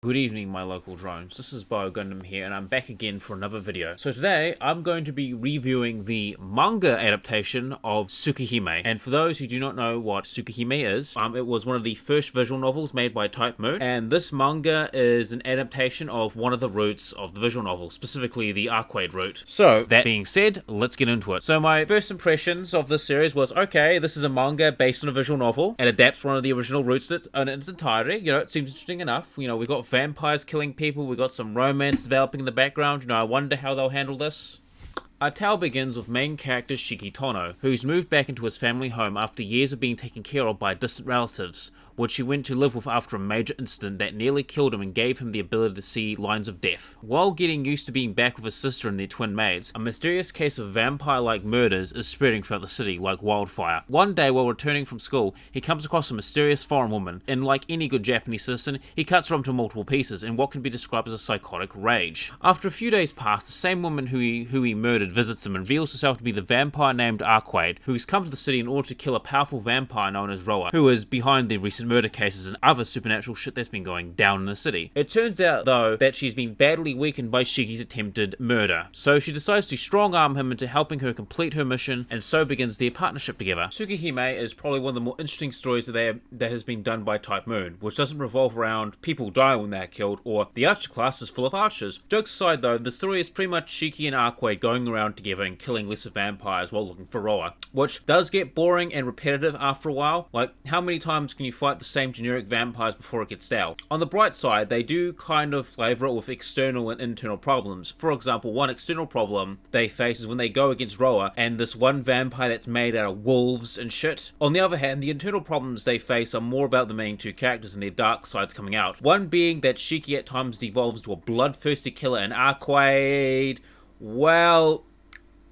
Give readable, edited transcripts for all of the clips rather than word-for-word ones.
Good evening, my local drones. This is Bio Gundam here, and I'm back again for another video. So today, I'm going to be reviewing the manga adaptation of Tsukihime. And for those who do not know what Tsukihime is, it was one of the first visual novels made by Type Moon, and this manga is an adaptation of one of the routes of the visual novel, specifically the Arkwade route. So, that being said, let's get into it. So my first impressions of this series was, okay, this is a manga based on a visual novel. It adapts one of the original routes in its entirety. You know, it seems interesting enough. You know, we've got vampires killing people, we got some romance developing in the background. You know, I wonder how they'll handle this. Our tale begins with main character Shiki Tono, who's moved back into his family home after years of being taken care of by distant relatives, which he went to live with after a major incident that nearly killed him and gave him the ability to see lines of death. While getting used to being back with his sister and their twin maids, a mysterious case of vampire-like murders is spreading throughout the city like wildfire. One day, while returning from school, he comes across a mysterious foreign woman, and like any good Japanese citizen, he cuts her into multiple pieces in what can be described as a psychotic rage. After a few days pass, the same woman who he murdered visits him and reveals herself to be the vampire named Arkwade, who's come to the city in order to kill a powerful vampire known as Roa, who is behind the recent murder cases and other supernatural shit that's been going down in the city. It turns out, though, that she's been badly weakened by Shiki's attempted murder, so she decides to strong-arm him into helping her complete her mission, and so begins their partnership together. Tsukihime is probably one of the more interesting stories that has been done by Type Moon, which doesn't revolve around people dying when they're killed, or the archer class is full of archers. Jokes aside, though, the story is pretty much Shiki and Arkwade going around together and killing lesser vampires while looking for Roa, which does get boring and repetitive after a while. Like, how many times can you fight the same generic vampires before it gets stale? On the bright side, they do kind of flavor it with external and internal problems. For example, one external problem they face is when they go against Roa and this one vampire that's made out of wolves and shit. On the other hand, the internal problems they face are more about the main two characters and their dark sides coming out. One being that Shiki at times devolves to a bloodthirsty killer, and Arkwade, well,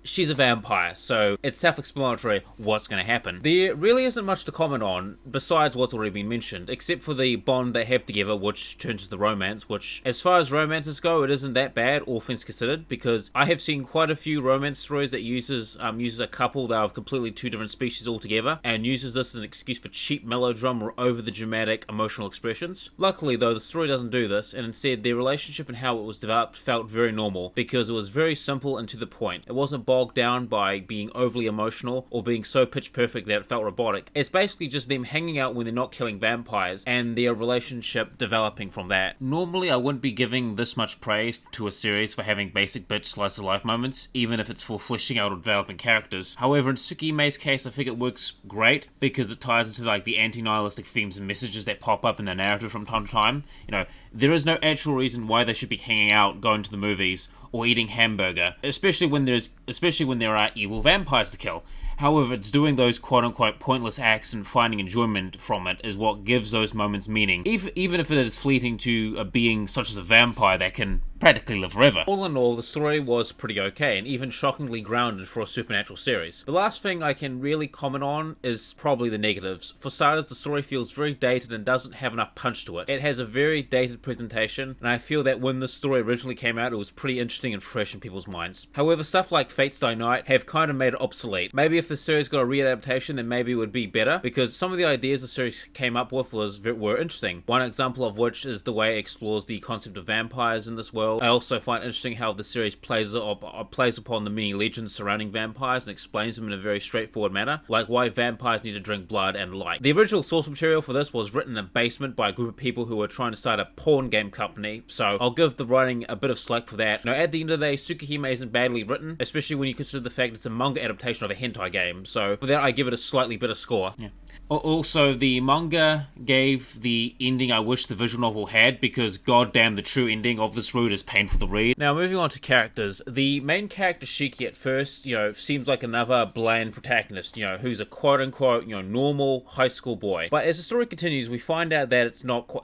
she's a vampire, so it's self-explanatory what's going to happen. There really isn't much to comment on besides what's already been mentioned, except for the bond they have together, which turns to the romance, which, as far as romances go, it isn't that bad, all things considered, because I have seen quite a few romance stories that uses a couple that are of completely two different species altogether, and uses this as an excuse for cheap melodrama or over-the-dramatic emotional expressions. Luckily, though, the story doesn't do this, and instead, their relationship and how it was developed felt very normal, because it was very simple and to the point. It wasn't bogged down by being overly emotional or being so pitch perfect that it felt robotic. It's basically just them hanging out when they're not killing vampires and their relationship developing from that. Normally I wouldn't be giving this much praise to a series for having basic bitch slice of life moments, even if it's for fleshing out or developing characters. However, in Tsukihime's case, I think it works great because it ties into like the anti-nihilistic themes and messages that pop up in the narrative from time to time. You know, there is no actual reason why they should be hanging out, going to the movies, or eating hamburger, especially when there are evil vampires to kill. However, it's doing those quote-unquote pointless acts and finding enjoyment from it is what gives those moments meaning, even if it is fleeting to a being such as a vampire that can practically live forever. All in all, the story was pretty okay, and even shockingly grounded for a supernatural series. The last thing I can really comment on is probably the negatives. For starters, the story feels very dated and doesn't have enough punch to it. It has a very dated presentation, and I feel that when this story originally came out, it was pretty interesting and fresh in people's minds. However, stuff like Fates Die Night have kind of made it obsolete. Maybe if the series got a re-adaptation, then maybe it would be better, because some of the ideas the series came up with were interesting. One example of which is the way it explores the concept of vampires in this world. I also find interesting how the series plays upon the many legends surrounding vampires and explains them in a very straightforward manner, like why vampires need to drink blood and the like. The original source material for this was written in a basement by a group of people who were trying to start a porn game company, so I'll give the writing a bit of slack for that. Now, at the end of the day, Tsukihime isn't badly written, especially when you consider the fact it's a manga adaptation of a hentai game, so for that I give it a slightly better score. Yeah. Also, the manga gave the ending I wish the visual novel had, because goddamn, the true ending of this route is painful to read. Now, moving on to characters. The main character, Shiki, at first, seems like another bland protagonist, who's a quote-unquote, normal high school boy. But as the story continues, we find out that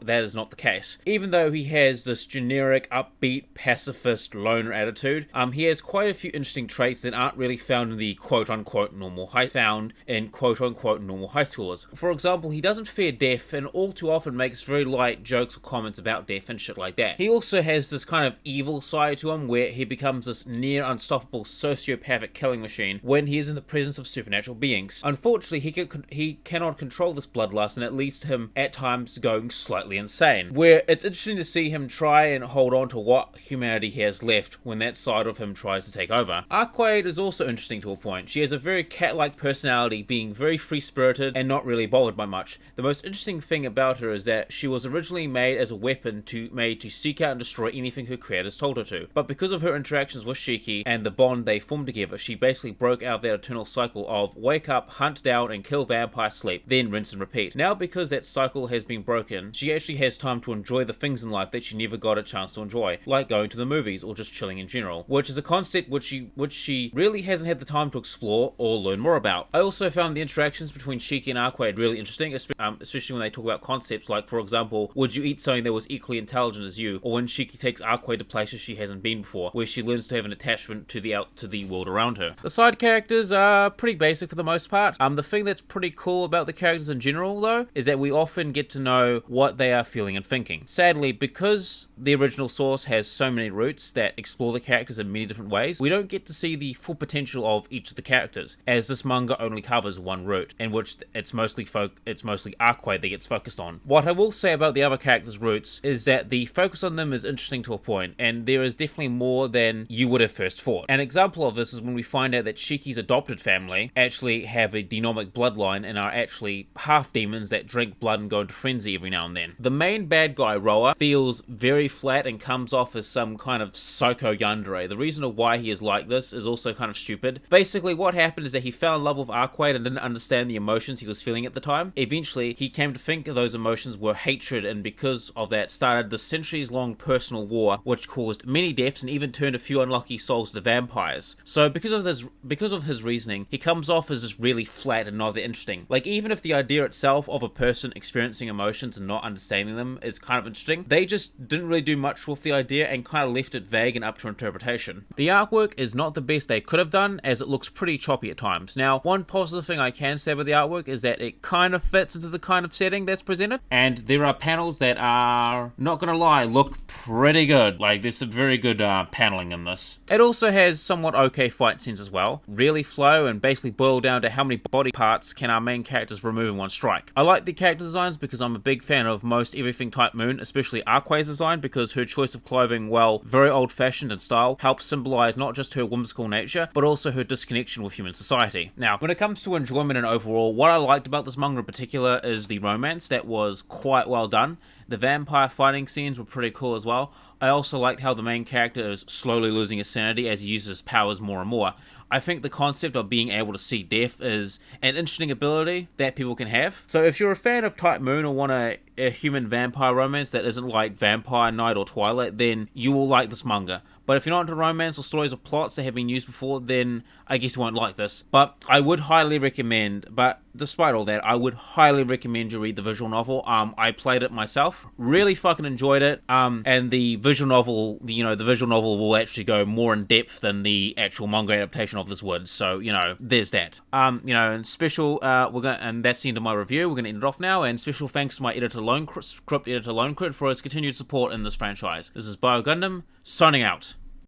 that is not the case. Even though he has this generic, upbeat, pacifist, loner attitude, he has quite a few interesting traits that aren't really found in the quote-unquote normal high schoolers. flaws. For example, he doesn't fear death and all too often makes very light jokes or comments about death and shit like that. He also has this kind of evil side to him where he becomes this near unstoppable sociopathic killing machine when he is in the presence of supernatural beings. Unfortunately, he cannot control this bloodlust, and it leads to him at times going slightly insane, where it's interesting to see him try and hold on to what humanity he has left when that side of him tries to take over. Arkwade is also interesting to a point. She has a very cat-like personality, being very free-spirited and not really bothered by much. The most interesting thing about her is that she was originally made as a weapon made to seek out and destroy anything her creators told her to, but because of her interactions with Shiki and the bond they formed together, she basically broke out that eternal cycle of wake up, hunt down and kill vampire, sleep, then rinse and repeat. Now because that cycle has been broken, she actually has time to enjoy the things in life that she never got a chance to enjoy, like going to the movies or just chilling in general, which is a concept which she really hasn't had the time to explore or learn more about. I also found the interactions between Shiki and Arkwade really interesting, especially when they talk about concepts like, for example, would you eat something that was equally intelligent as you, or when Shiki takes Arkwade to places she hasn't been before, where she learns to have an attachment to the world around her. The side characters are pretty basic for the most part. The thing that's pretty cool about the characters in general, though, is that we often get to know what they are feeling and thinking. Sadly, because the original source has so many roots that explore the characters in many different ways, we don't get to see the full potential of each of the characters, as this manga only covers one route, in which it's mostly Arkwade that gets focused on. What I will say about the other characters' roots is that the focus on them is interesting to a point, and there is definitely more than you would have first thought. An example of this is when we find out that Shiki's adopted family actually have a denomic bloodline and are actually half demons that drink blood and go into frenzy every now and then. The main bad guy, Roa, feels very flat and comes off as some kind of psycho yandere. The reason of why he is like this is also kind of stupid. Basically, what happened is that he fell in love with Arkwade and didn't understand the emotions he was feeling at the time. Eventually, he came to think those emotions were hatred, and because of that started the centuries-long personal war which caused many deaths and even turned a few unlucky souls to vampires. So because of his reasoning, he comes off as just really flat and not that interesting. Like, even if the idea itself of a person experiencing emotions and not understanding them is kind of interesting, they just didn't really do much with the idea and kind of left it vague and up to interpretation. The artwork is not the best they could have done, as it looks pretty choppy at times. Now, one positive thing I can say about the artwork is that it kind of fits into the kind of setting that's presented, and there are panels that are, not gonna lie, look pretty good. Like, there's some very good paneling in this. It also has somewhat okay fight scenes as well, really flow and basically boil down to how many body parts can our main characters remove in one strike. I like the character designs because I'm a big fan of most everything type Moon, especially Arkwade's design, because her choice of clothing, well, very old-fashioned in style, helps symbolize not just her whimsical nature, but also her disconnection with human society. Now, when it comes to enjoyment and overall, what I liked about this manga in particular is the romance that was quite well done. The vampire fighting scenes were pretty cool as well. I also liked how the main character is slowly losing his sanity as he uses his powers more and more. I think the concept of being able to see death is an interesting ability that people can have. So if you're a fan of Type Moon or want a human vampire romance that isn't like Vampire Night or Twilight, then you will like this manga. But if you're not into romance or stories or plots that have been used before, then I guess you won't like this. But I would highly recommend, but despite all that, I would highly recommend you read the visual novel. I played it myself, really fucking enjoyed it. And the visual novel, the visual novel will actually go more in depth than the actual manga adaptation of this would. So, there's that. And special, and that's the end of my review. We're gonna end it off now. And special thanks to my script editor Lone Crit for his continued support in this franchise. This is Bio Gundam, signing out.